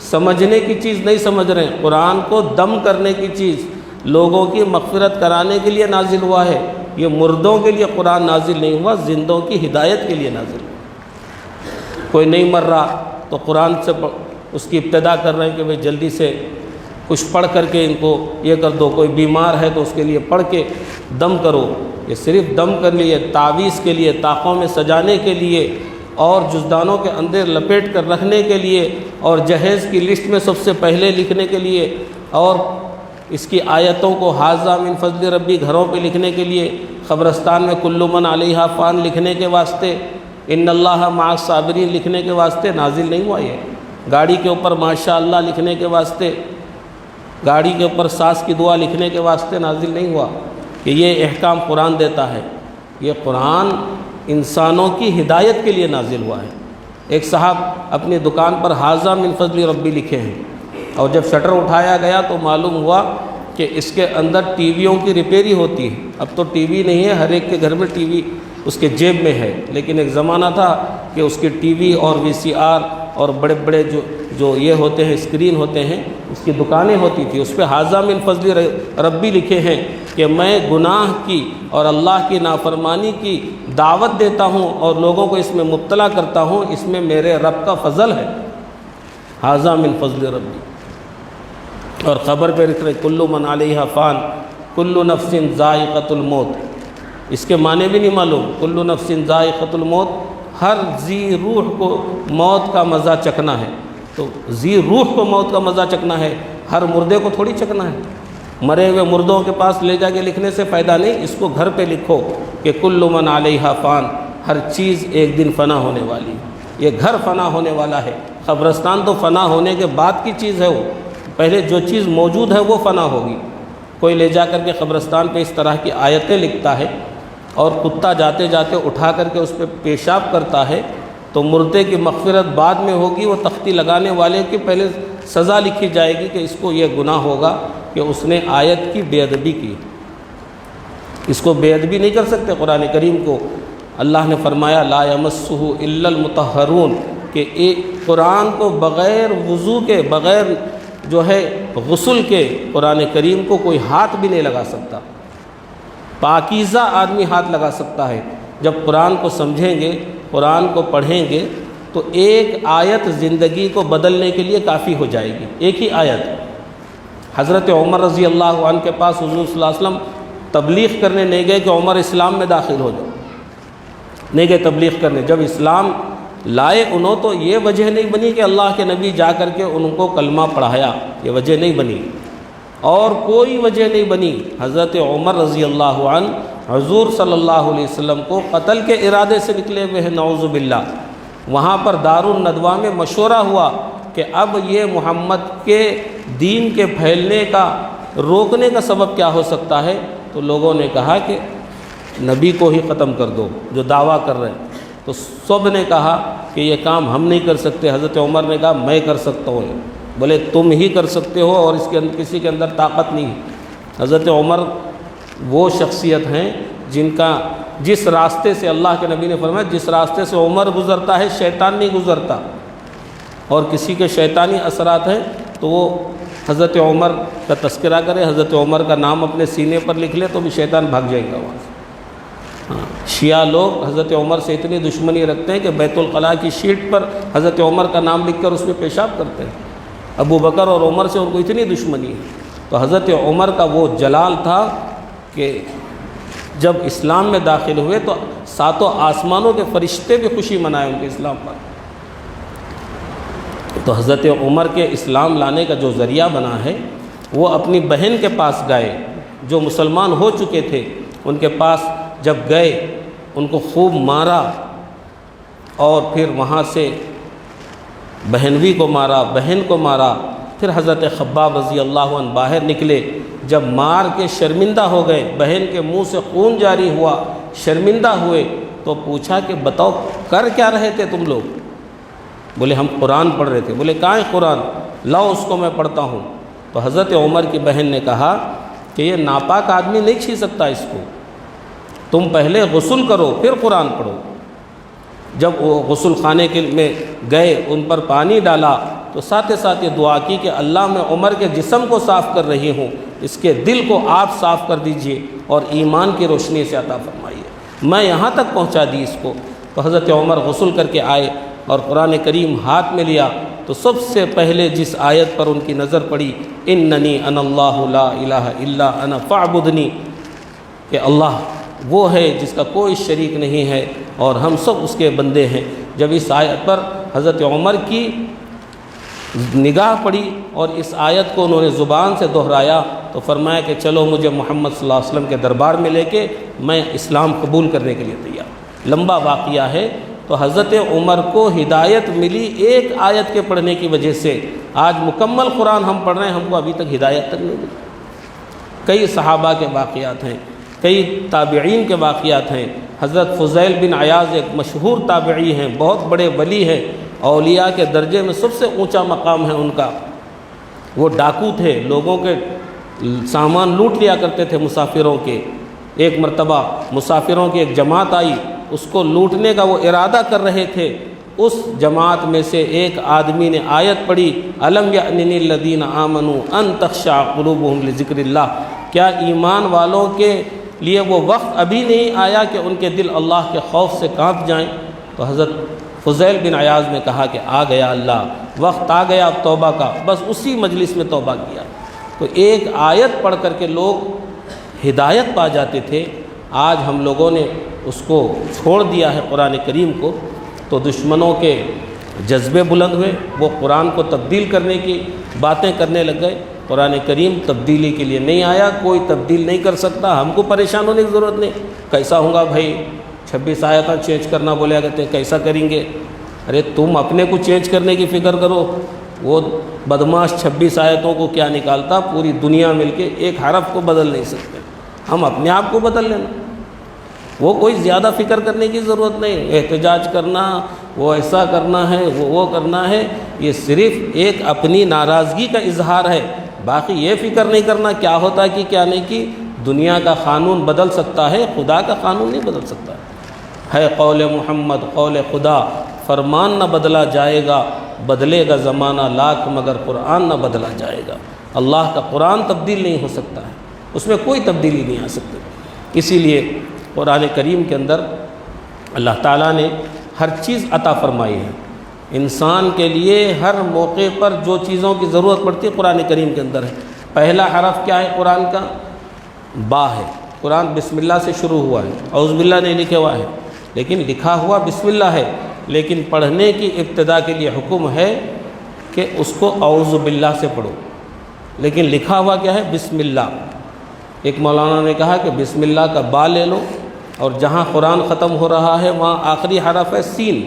سمجھنے کی چیز نہیں سمجھ رہے ہیں، قرآن کو دم کرنے کی چیز، لوگوں کی مغفرت کرانے کے لیے نازل ہوا ہے۔ یہ مردوں کے لیے قرآن نازل نہیں ہوا، زندوں کی ہدایت کے لیے نازل ہوا۔ کوئی نہیں مر رہا تو قرآن سے اس کی ابتدا کر رہے ہیں کہ بھئی جلدی سے کچھ پڑھ کر کے ان کو یہ کر دو، کوئی بیمار ہے تو اس کے لیے پڑھ کے دم کرو۔ یہ صرف دم کر لیے، تعویذ کے لیے، طاقوں میں سجانے کے لیے، اور جزدانوں کے اندر لپیٹ کر رکھنے کے لیے، اور جہیز کی لسٹ میں سب سے پہلے لکھنے کے لیے، اور اس کی آیتوں کو ھذا من فضل ربی گھروں پہ لکھنے کے لیے، قبرستان میں کل من علیہا فان لکھنے کے واسطے، ان اللہ مع الصابرین لکھنے کے واسطے نازل نہیں ہوا یہ، گاڑی کے اوپر ماشاء اللہ لکھنے کے واسطے، گاڑی کے اوپر ساس کی دعا لکھنے کے واسطے نازل نہیں ہوا کہ یہ احکام قرآن دیتا ہے۔ یہ قرآن انسانوں کی ہدایت کے لیے نازل ہوا ہے۔ ایک صاحب اپنی دکان پر ھذا من فضل ربی لکھے ہیں، اور جب شٹر اٹھایا گیا تو معلوم ہوا کہ اس کے اندر ٹی ویوں کی ریپیری ہوتی ہے۔ اب تو ٹی وی نہیں ہے، ہر ایک کے گھر میں ٹی وی اس کے جیب میں ہے، لیکن ایک زمانہ تھا کہ اس کی ٹی وی اور وی سی آر اور بڑے بڑے جو یہ ہوتے ہیں اسکرین ہوتے ہیں، اس کی دکانیں ہوتی تھی، اس پہ ھذا من فضل ربی لکھے ہیں کہ میں گناہ کی اور اللہ کی نافرمانی کی دعوت دیتا ہوں اور لوگوں کو اس میں مبتلا کرتا ہوں، اس میں میرے رب کا فضل ہے، ھذا من فضل ربی۔ اور خبر پہ لکھ رہے کل من علیہا فان کل نفس ذائقۃ الموت، اس کے معنی بھی نہیں معلوم، کل نفس ذائقۃ الموت، ہر ذی روح کو موت کا مزہ چکھنا ہے۔ تو ذی روح کو موت کا مزہ چکھنا ہے، ہر مردے کو تھوڑی چکھنا ہے۔ مرے ہوئے مردوں کے پاس لے جا کے لکھنے سے فائدہ نہیں، اس کو گھر پہ لکھو کہ کل من علیہا فان، ہر چیز ایک دن فنا ہونے والی ہے، یہ گھر فنا ہونے والا ہے۔ قبرستان تو فنا ہونے کے بعد کی چیز ہے، وہ پہلے جو چیز موجود ہے وہ فنا ہوگی۔ کوئی لے جا کر کے قبرستان پہ اس طرح کی آیتیں لکھتا ہے اور کتا جاتے جاتے اٹھا کر کے اس پہ پیشاب کرتا ہے تو مردے کی مغفرت بعد میں ہوگی، وہ تختی لگانے والے کی پہلے سزا لکھی جائے گی کہ اس کو یہ گناہ ہوگا کہ اس نے آیت کی بے ادبی کی۔ اس کو بے ادبی نہیں کر سکتے۔ قرآن کریم کو اللہ نے فرمایا لا یمسہ الا المطہرون، کہ ایک قرآن کو بغیر وضو کے، بغیر جو ہے غسل کے، قرآن کریم کو کوئی ہاتھ بھی نہیں لگا سکتا۔ پاکیزہ آدمی ہاتھ لگا سکتا ہے۔ جب قرآن کو سمجھیں گے، قرآن کو پڑھیں گے تو ایک آیت زندگی کو بدلنے کے لیے کافی ہو جائے گی، ایک ہی آیت۔ حضرت عمر رضی اللہ عنہ کے پاس حضور صلی اللہ علیہ وسلم تبلیغ کرنے نہیں گئے کہ عمر اسلام میں داخل ہو جاؤ، نہیں گئے تبلیغ کرنے۔ جب اسلام لائے انہوں تو یہ وجہ نہیں بنی کہ اللہ کے نبی جا کر کے ان کو کلمہ پڑھایا، یہ وجہ نہیں بنی، اور کوئی وجہ نہیں بنی۔ حضرت عمر رضی اللہ عنہ حضور صلی اللہ علیہ وسلم کو قتل کے ارادے سے نکلے ہوئے ہیں، نعوذ باللہ۔ وہاں پر دار الندوہ میں مشورہ ہوا کہ اب یہ محمد کے دین کے پھیلنے کا، روکنے کا سبب کیا ہو سکتا ہے؟ تو لوگوں نے کہا کہ نبی کو ہی ختم کر دو جو دعویٰ کر رہے ہیں۔ تو سب نے کہا کہ یہ کام ہم نہیں کر سکتے۔ حضرت عمر نے کہا میں کر سکتا ہوں۔ بولے تم ہی کر سکتے ہو اور اس کے اندر کسی کے اندر طاقت نہیں ہے۔ حضرت عمر وہ شخصیت ہیں جس راستے سے اللہ کے نبی نے فرمایا جس راستے سے عمر گزرتا ہے شیطان نہیں گزرتا، اور کسی کے شیطانی اثرات ہیں تو وہ حضرت عمر کا تذکرہ کرے، حضرت عمر کا نام اپنے سینے پر لکھ لے تو بھی شیطان بھاگ جائے گا وہاں سے۔ شیعہ لوگ حضرت عمر سے اتنی دشمنی رکھتے ہیں کہ بیت الخلاء کی شیٹ پر حضرت عمر کا نام لکھ کر اس میں پیشاب کرتے ہیں۔ ابو بکر اور عمر سے ان کو اتنی دشمنی ہے۔ تو حضرت عمر کا وہ جلال تھا کہ جب اسلام میں داخل ہوئے تو ساتوں آسمانوں کے فرشتے بھی خوشی منائے ان کے اسلام پر۔ تو حضرت عمر کے اسلام لانے کا جو ذریعہ بنا ہے، وہ اپنی بہن کے پاس گئے جو مسلمان ہو چکے تھے، ان کے پاس جب گئے ان کو خوب مارا، اور پھر وہاں سے بہنوی کو مارا، بہن کو مارا۔ پھر حضرت خباب رضی اللہ عنہ باہر نکلے، جب مار کے شرمندہ ہو گئے، بہن کے منہ سے خون جاری ہوا، شرمندہ ہوئے، تو پوچھا کہ بتاؤ کر کیا رہے تھے تم لوگ؟ بولے ہم قرآن پڑھ رہے تھے۔ بولے کہاں ہے قرآن؟ لاؤ اس کو میں پڑھتا ہوں۔ تو حضرت عمر کی بہن نے کہا کہ یہ ناپاک آدمی نہیں چھین سکتا اس کو، تم پہلے غسل کرو پھر قرآن پڑھو۔ جب وہ غسل خانے میں گئے، ان پر پانی ڈالا تو ساتھ ساتھ یہ دعا کی کہ اللہ میں عمر کے جسم کو صاف کر رہی ہوں، اس کے دل کو آپ صاف کر دیجئے اور ایمان کی روشنی سے عطا فرمائیے۔ میں یہاں تک پہنچا دی اس کو۔ تو حضرت عمر غسل کر کے آئے اور قرآن کریم ہاتھ میں لیا تو سب سے پہلے جس آیت پر ان کی نظر پڑی، اننی انا اللہ لا الہ الا انا فاعبدنی، کہ اللہ وہ ہے جس کا کوئی شریک نہیں ہے اور ہم سب اس کے بندے ہیں۔ جب اس آیت پر حضرت عمر کی نگاہ پڑی اور اس آیت کو انہوں نے زبان سے دہرایا تو فرمایا کہ چلو مجھے محمد صلی اللہ علیہ وسلم کے دربار میں لے کے میں اسلام قبول کرنے کے لیے تیار۔ لمبا واقعہ ہے۔ تو حضرت عمر کو ہدایت ملی ایک آیت کے پڑھنے کی وجہ سے۔ آج مکمل قرآن ہم پڑھ رہے ہیں، ہم کو ابھی تک ہدایت تک نہیں ملی۔ کئی صحابہ کے واقعات ہیں، کئی تابعین کے واقعات ہیں۔ حضرت فضیل بن عیاض ایک مشہور تابعی ہیں، بہت بڑے ولی ہیں، اولیاء کے درجے میں سب سے اونچا مقام ہے ان کا۔ وہ ڈاکو تھے، لوگوں کے سامان لوٹ لیا کرتے تھے مسافروں کے۔ ایک مرتبہ مسافروں کی ایک جماعت آئی، اس کو لوٹنے کا وہ ارادہ کر رہے تھے۔ اس جماعت میں سے ایک آدمی نے آیت پڑھی، الم یأن للذین آمنوا ان تخشع قلوبهم لذکر اللہ، کیا ایمان والوں کے لیے وہ وقت ابھی نہیں آیا کہ ان کے دل اللہ کے خوف سے کانپ جائیں؟ تو حضرت فضیل بن عیاض نے کہا کہ آ گیا اللہ، وقت آ گیا اب توبہ کا۔ بس اسی مجلس میں توبہ کیا۔ تو ایک آیت پڑھ کر کے لوگ ہدایت پا جاتے تھے۔ آج ہم لوگوں نے اس کو چھوڑ دیا ہے قرآن کریم کو، تو دشمنوں کے جذبے بلند ہوئے، وہ قرآن کو تبدیل کرنے کی باتیں کرنے لگ گئے۔ قرآن کریم تبدیلی کے لیے نہیں آیا، کوئی تبدیل نہیں کر سکتا، ہم کو پریشان ہونے کی ضرورت نہیں۔ کیسا ہوگا بھائی، 26 آیتیں چینج کرنا بولے کہتے ہیں، کیسا کریں گے؟ ارے تم اپنے کو چینج کرنے کی فکر کرو، وہ بدماش 26 آیتوں کو کیا نکالتا، پوری دنیا مل کے ایک حرف کو بدل نہیں سکتے، ہم اپنے آپ کو بدل لینا۔ وہ کوئی زیادہ فکر کرنے کی ضرورت نہیں، احتجاج کرنا، وہ ایسا کرنا ہے، وہ کرنا ہے، یہ صرف ایک اپنی ناراضگی کا اظہار ہے۔ باقی یہ فکر نہیں کرنا کیا ہوتا کہ کیا نہیں کی۔ دنیا کا قانون بدل سکتا ہے، خدا کا قانون نہیں بدل سکتا ہے۔ قول محمد قول خدا، فرمان نہ بدلا جائے گا، بدلے گا زمانہ لاکھ مگر قرآن نہ بدلا جائے گا۔ اللہ کا قرآن تبدیل نہیں ہو سکتا ہے، اس میں کوئی تبدیلی نہیں آ سکتی۔ اسی لیے قرآن کریم کے اندر اللہ تعالیٰ نے ہر چیز عطا فرمائی ہے۔ انسان کے لیے ہر موقع پر جو چیزوں کی ضرورت پڑتی ہے قرآن کریم کے اندر ہے۔ پہلا حرف کیا ہے قرآن کا؟ با ہے۔ قرآن بسم اللہ سے شروع ہوا ہے، اعوذ باللہ نہیں لکھا ہوا ہے، لیکن لکھا ہوا بسم اللہ ہے۔ لیکن پڑھنے کی ابتدا کے لیے حکم ہے کہ اس کو اعوذ باللہ سے پڑھو، لیکن لکھا ہوا کیا ہے؟ بسم اللہ۔ ایک مولانا نے کہا کہ بسم اللہ کا با لے لو، اور جہاں قرآن ختم ہو رہا ہے وہاں آخری حرف ہے سین،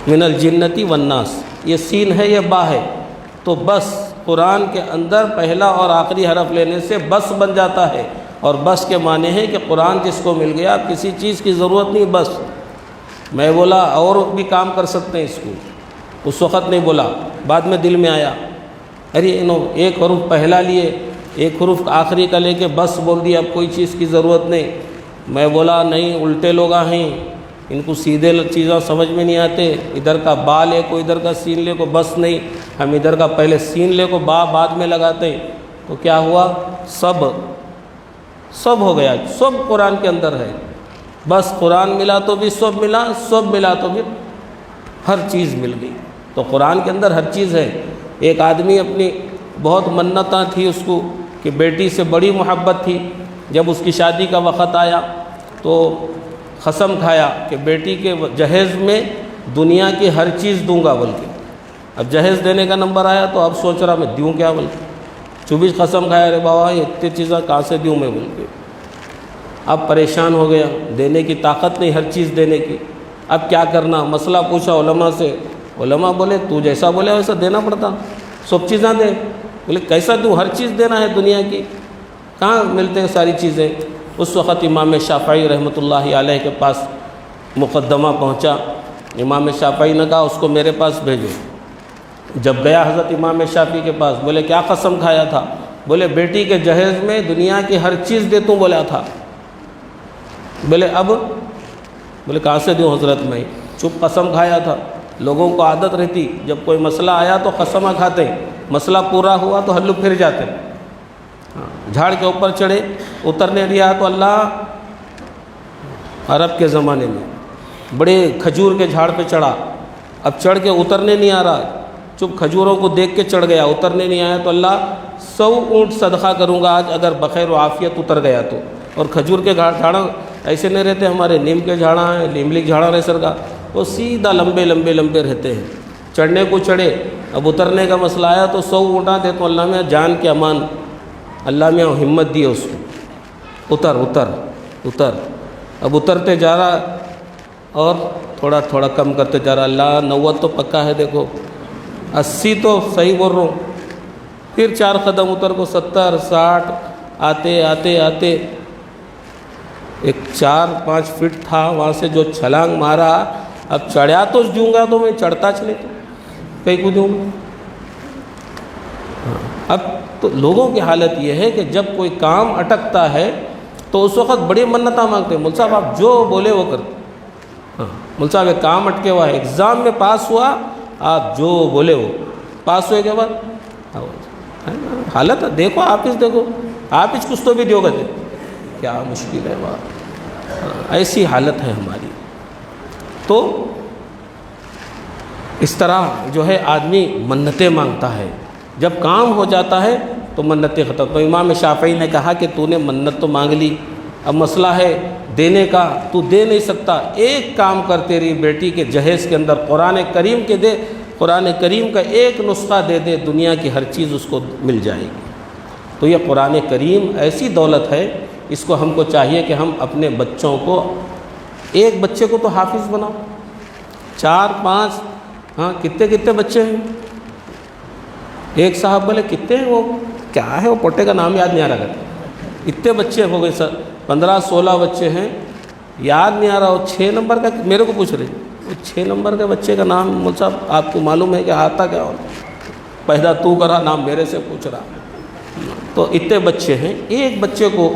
من الجنتی والناس، یہ سین ہے، یہ با ہے۔ تو بس قرآن کے اندر پہلا اور آخری حرف لینے سے بس بن جاتا ہے، اور بس کے معنی ہے کہ قرآن جس کو مل گیا کسی چیز کی ضرورت نہیں، بس۔ میں بولا اور بھی کام کر سکتے ہیں اس کو، اس وقت نہیں بولا، بعد میں دل میں آیا، ارے ایک حرف پہلا لیے، ایک حرف آخری کا لے کے بس بول دیا، اب کوئی چیز کی ضرورت نہیں۔ میں بولا نہیں، الٹے لوگ ہیں، ان کو سیدھے چیزیں سمجھ میں نہیں آتے، ادھر کا با لے کو ادھر کا سین لے کو بس نہیں، ہم ادھر کا پہلے سین لے کو با بعد میں لگاتے ہیں۔ تو کیا ہوا؟ سب ہو گیا، سب قرآن کے اندر ہے۔ بس قرآن ملا تو بھی سب ملا، سب ملا تو بھی ہر چیز مل گئی۔ تو قرآن کے اندر ہر چیز ہے۔ ایک آدمی اپنی بہت منتیں تھی اس کو کہ بیٹی سے بڑی محبت تھی، جب اس کی شادی کا وقت آیا تو قسم کھایا کہ بیٹی کے جہیز میں دنیا کی ہر چیز دوں گا، بلکہ اب جہیز دینے کا نمبر آیا تو اب سوچ رہا میں دوں کیا، بلکہ چوبیس قسم کھایا، ارے بابا یہ اتنی چیزیں کہاں سے دوں میں، بلکہ اب پریشان ہو گیا، دینے کی طاقت نہیں ہر چیز دینے کی۔ اب کیا کرنا؟ مسئلہ پوچھا علماء سے، علماء بولے تو جیسا بولے ویسا دینا پڑتا، سب چیزیں دے۔ بولے کیسا دوں؟ ہر چیز دینا ہے دنیا کی، کہاں ملتے ہیں ساری چیزیں؟ اس وقت امام شافعی رحمۃ اللہ علیہ کے پاس مقدمہ پہنچا۔ امام شافعی نے کہا اس کو میرے پاس بھیجو۔ جب گیا حضرت امام شافعی کے پاس، بولے کیا قسم کھایا تھا؟ بولے بیٹی کے جہیز میں دنیا کی ہر چیز دے توں بولا تھا۔ بولے اب؟ بولے کہاں سے دوں حضرت میں؟ چپ قسم کھایا تھا۔ لوگوں کو عادت رہتی جب کوئی مسئلہ آیا تو قسمہ کھاتے، مسئلہ پورا ہوا تو ہلو پھر جاتے، جھاڑ کے اوپر چڑھے، اترنے دیا تو اللہ عرب کے زمانے میں بڑے کھجور کے جھاڑ پہ چڑھا، اب چڑھ کے اترنے نہیں آ رہا، چپ کھجوروں کو دیکھ کے چڑھ گیا، اترنے نہیں آیا تو اللہ 100 اونٹ صدقہ کروں گا آج اگر بخیر و عافیت اتر گیا تو۔ اور کھجور کے جھاڑاں ایسے نہیں رہتے، ہمارے نیم کے جھاڑاں ہیں، لیملی جھاڑاں رہ سر کا، وہ سیدھا لمبے لمبے لمبے رہتے ہیں۔ چڑھنے کو چڑھے، اب اترنے کا مسئلہ آیا تو 100 اونٹاں دے تو اللہ میں جان کے امان اللہ میں ہمت دی اس کو، اتر اتر اتر، اب اترتے جا رہا اور تھوڑا تھوڑا کم کرتے جا رہا، اللہ 90 تو پکا ہے، دیکھو 80 تو صحیح بول رہا ہوں، پھر 4 قدم اتر کو 70 60، آتے آتے آتے ایک 4-5 فٹ تھا، وہاں سے جو چھلانگ مارا، اب چڑھا تو جوں گا تو میں چڑھتا چلے تو کہیں کو دوں گا۔ اب تو لوگوں کی حالت یہ ہے کہ جب کوئی کام اٹکتا ہے تو اس وقت بڑی منتیں مانگتے ہیں، مول صاحب آپ جو بولے وہ کرتے۔ ہاں مول صاحب ایک کام اٹکے ہوا ہے، ایگزام میں پاس ہوا، آپ جو بولے وہ پاس ہوئے کے بعد حالت دیکھو، آفس دیکھو، آفس کچھ تو بھی دیو گا، کیا مشکل ہے وہاں، ایسی حالت ہے ہماری۔ تو اس طرح جو ہے آدمی منتیں مانگتا ہے، جب کام ہو جاتا ہے تو منتیں ختم۔ تو امام شافعی نے کہا کہ تو نے منت تو مانگ لی، اب مسئلہ ہے دینے کا، تو دے نہیں سکتا، ایک کام کر، تیری بیٹی کے جہیز کے اندر قرآن کریم کے دے، قرآن کریم کا ایک نسخہ دے دے، دنیا کی ہر چیز اس کو مل جائے گی۔ تو یہ قرآن کریم ایسی دولت ہے، اس کو ہم کو چاہیے کہ ہم اپنے بچوں کو، ایک بچے کو تو حافظ بناؤ، 4-5، ہاں کتنے بچے ہیں؟ ایک صاحب بولے کتنے ہیں، وہ کیا ہے وہ پوٹے کا نام یاد نہیں آ رہا کرتا، اتنے بچے ہو گئے سر، 15-16 بچے ہیں، یاد نہیں آ رہا، وہ 6 نمبر کا میرے کو پوچھ رہے، وہ 6 نمبر کے بچے کا نام مول صاحب آپ کو معلوم ہے کہ آتا کیا ہو؟ پیدا تو کرا، نام میرے سے پوچھ رہا۔ تو اتنے بچے ہیں، ایک بچے کو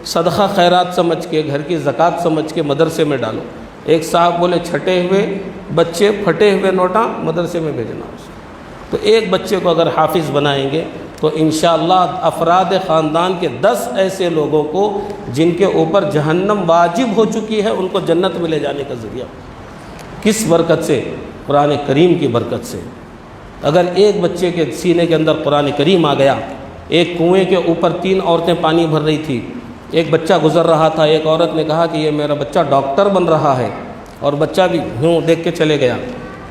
صدقہ خیرات سمجھ کے، گھر کی زکوٰۃ سمجھ کے مدرسے میں ڈالو۔ ایک صاحب بولے چھٹے ہوئے بچے، پھٹے ہوئے نوٹاں مدرسے میں بھیجنا اس کو۔ تو ایک بچے کو اگر حافظ بنائیں گے تو انشاءاللہ افراد خاندان کے 10 ایسے لوگوں کو جن کے اوپر جہنم واجب ہو چکی ہے، ان کو جنت میں لے جانے کا ذریعہ۔ کس برکت سے؟ قرآن کریم کی برکت سے۔ اگر ایک بچے کے سینے کے اندر قرآن کریم آ گیا، ایک کنویں کے اوپر 3 عورتیں پانی بھر رہی تھی، ایک بچہ گزر رہا تھا، ایک عورت نے کہا کہ یہ میرا بچہ ڈاکٹر بن رہا ہے، اور بچہ بھی دیکھ کے چلے گیا،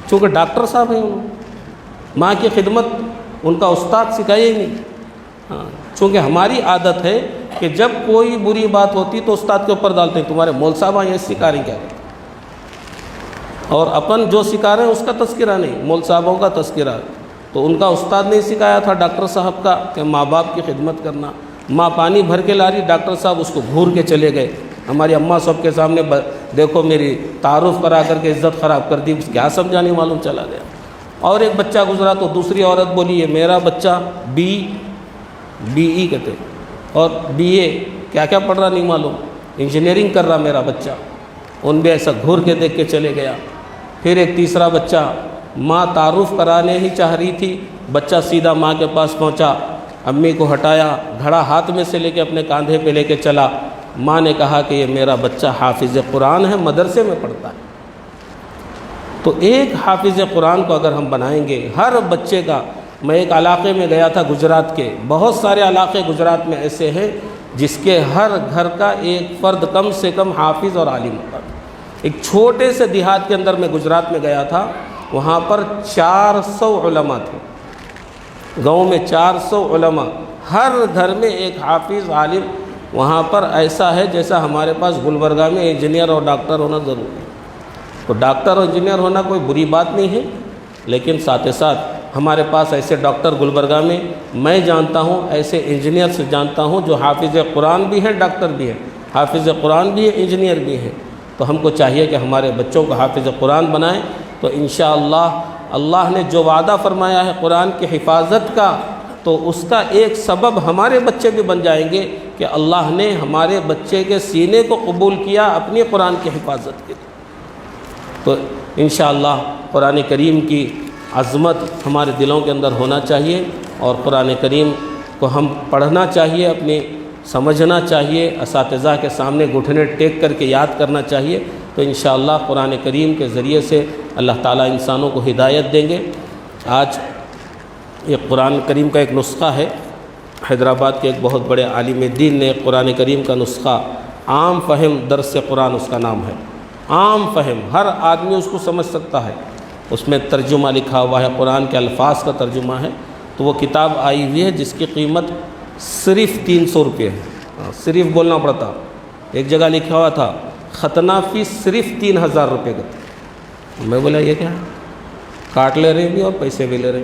چونکہ ڈاکٹر صاحب ہیں انہوں، ماں کی خدمت ان کا استاد سکھائے ہی نہیں۔ ہاں چونکہ ہماری عادت ہے کہ جب کوئی بری بات ہوتی تو استاد کے اوپر ڈالتے ہیں، تمہارے مول صاحب یہ سکھا رہے کیا، اور اپن جو سکھا رہے ہیں اس کا تذکرہ نہیں، مول صاحبوں کا تذکرہ۔ تو ان کا استاد نہیں سکھایا تھا ڈاکٹر صاحب کا کہ ماں باپ کی خدمت کرنا، ماں پانی بھر کے لا رہی، ڈاکٹر صاحب اس کو گھور کے چلے گئے، ہماری اماں سب کے سامنے دیکھو میری تعارف کرا کر کے عزت خراب کر دی، کیا سمجھا نہیں معلوم، چلا گیا۔ اور ایک بچہ گزرا تو دوسری عورت بولی یہ میرا بچہ بی ای کہتے، اور بی اے کیا کیا پڑھ رہا نہیں معلوم، انجینئرنگ کر رہا میرا بچہ، ان بھی ایسا گھور کے دیکھ کے چلے گیا۔ پھر ایک تیسرا بچہ، ماں تعارف کرانے ہی چاہ رہی تھی، بچہ سیدھا ماں کے پاس پہنچا، امی کو ہٹایا، گھڑا ہاتھ میں سے لے کے اپنے کاندھے پہ لے کے چلا، ماں نے کہا کہ یہ میرا بچہ حافظ قرآن ہے، مدرسے میں پڑھتا ہے۔ تو ایک حافظ قرآن کو اگر ہم بنائیں گے، ہر بچے کا، میں ایک علاقے میں گیا تھا گجرات کے، بہت سارے علاقے گجرات میں ایسے ہیں جس کے ہر گھر کا ایک فرد کم سے کم حافظ اور عالم ہوتا ہے۔ ایک چھوٹے سے دیہات کے اندر میں گجرات میں گیا تھا، وہاں پر 400 علماء تھے، گاؤں میں 400 علماء، ہر گھر میں ایک حافظ عالم۔ وہاں پر ایسا ہے جیسا ہمارے پاس گلبرگہ میں انجینئر اور ڈاکٹر ہونا ضروری ہے۔ تو ڈاکٹر اور انجینئر ہونا کوئی بری بات نہیں ہے، لیکن ساتھ ساتھ ہمارے پاس ایسے ڈاکٹر گلبرگہ میں جانتا ہوں، ایسے انجینئر سے جانتا ہوں جو حافظ قرآن بھی ہے، ڈاکٹر بھی ہے، حافظ قرآن بھی ہے، انجینئر بھی ہے۔ تو ہم کو چاہیے کہ ہمارے بچوں کو حافظ قرآن بنائیں، تو انشاءاللہ اللہ نے جو وعدہ فرمایا ہے قرآن کی حفاظت کا، تو اس کا ایک سبب ہمارے بچے بھی بن جائیں گے کہ اللہ نے ہمارے بچے کے سینے کو قبول کیا اپنی قرآن کی حفاظت کے لیے۔ تو انشاءاللہ قرآن کریم کی عظمت ہمارے دلوں کے اندر ہونا چاہیے، اور قرآن کریم کو ہم پڑھنا چاہیے، اپنی سمجھنا چاہیے، اساتذہ کے سامنے گھٹنے ٹیک کر کے یاد کرنا چاہیے۔ تو انشاءاللہ قرآن کریم کے ذریعے سے اللہ تعالیٰ انسانوں کو ہدایت دیں گے۔ آج یہ قرآن کریم کا ایک نسخہ ہے، حیدرآباد کے ایک بہت بڑے عالم دین نے قرآن کریم کا نسخہ، عام فہم درس قرآن اس کا نام ہے، عام فہم، ہر آدمی اس کو سمجھ سکتا ہے، اس میں ترجمہ لکھا ہوا ہے، قرآن کے الفاظ کا ترجمہ ہے۔ تو وہ کتاب آئی ہوئی ہے جس کی قیمت صرف 300 روپے ہے. صرف بولنا پڑتا. ایک جگہ لکھا ہوا تھا ختنہ فیس صرف 3000 روپے کا تھا. میں بولا یہ کیا ہے؟ کاٹ لے رہے بھی اور پیسے بھی لے رہے.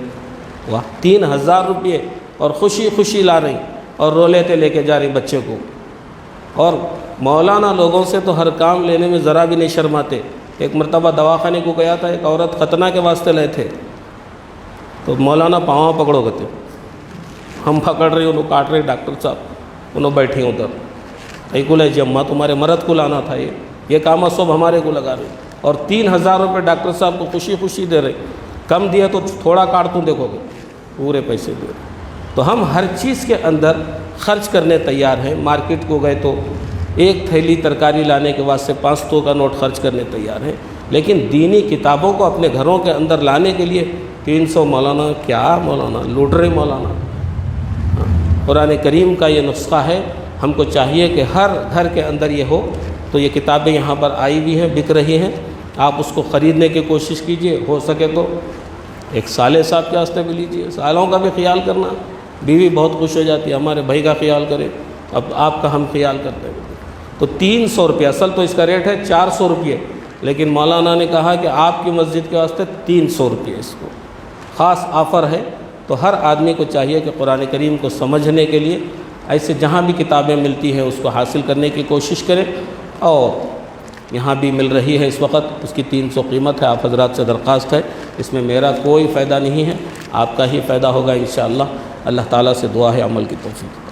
واہ، 3000 روپے اور خوشی خوشی لا رہی اور رو لیتے لے کے جا رہی بچے کو. اور مولانا لوگوں سے تو ہر کام لینے میں ذرا بھی نہیں شرماتے. ایک مرتبہ دواخانے کو گیا تھا، ایک عورت ختنہ کے واسطے لے تھے، تو مولانا پاؤں پکڑو گتے. ہم پکڑ رہے انہوں کاٹ رہے ڈاکٹر صاحب، انہوں بیٹھی ادھر. ای کو لے جمع تمہارے مرد کو لانا تھا، یہ کام سب ہمارے کو لگا رہے. اور 3000 روپے ڈاکٹر صاحب کو خوشی خوشی دے رہے. کم دیے تو تھوڑا کاٹ توں دیکھو گے، پورے پیسے دے رہے. تو ہم ہر چیز کے اندر خرچ کرنے تیار ہیں. مارکیٹ کو گئے تو ایک تھیلی ترکاری لانے کے واسطے 500 کا نوٹ خرچ کرنے تیار ہیں. لیکن دینی کتابوں کو اپنے گھروں کے اندر لانے کے لیے 300 مولانا کیا مولانا لوٹ رہے مولانا. قرآن کریم کا یہ نسخہ ہے. ہم کو چاہیے کہ ہر گھر کے اندر یہ ہو. تو یہ کتابیں یہاں پر آئی بھی ہیں، بک رہی ہیں. آپ اس کو خریدنے کی کوشش کیجئے. ہو سکے تو ایک سالے صاحب کے واسطے بھی لیجئے. سالوں کا بھی خیال کرنا. بیوی بہت خوش ہو جاتی ہے، ہمارے بھائی کا خیال کرے. اب آپ کا ہم خیال کرتے ہیں. تو 300 روپے، اصل تو اس کا ریٹ ہے 400 روپے، لیکن مولانا نے کہا کہ آپ کی مسجد کے واسطے 300 روپے اس کو خاص آفر ہے. تو ہر آدمی کو چاہیے کہ قرآن کریم کو سمجھنے کے لیے ایسے جہاں بھی کتابیں ملتی ہیں اس کو حاصل کرنے کی کوشش کریں. اور یہاں بھی مل رہی ہے اس وقت، اس کی 300 قیمت ہے. آپ حضرات سے درخواست ہے، اس میں میرا کوئی فائدہ نہیں ہے، آپ کا ہی فائدہ ہوگا انشاءاللہ. اللہ تعالیٰ سے دعا ہے عمل کی توفیق.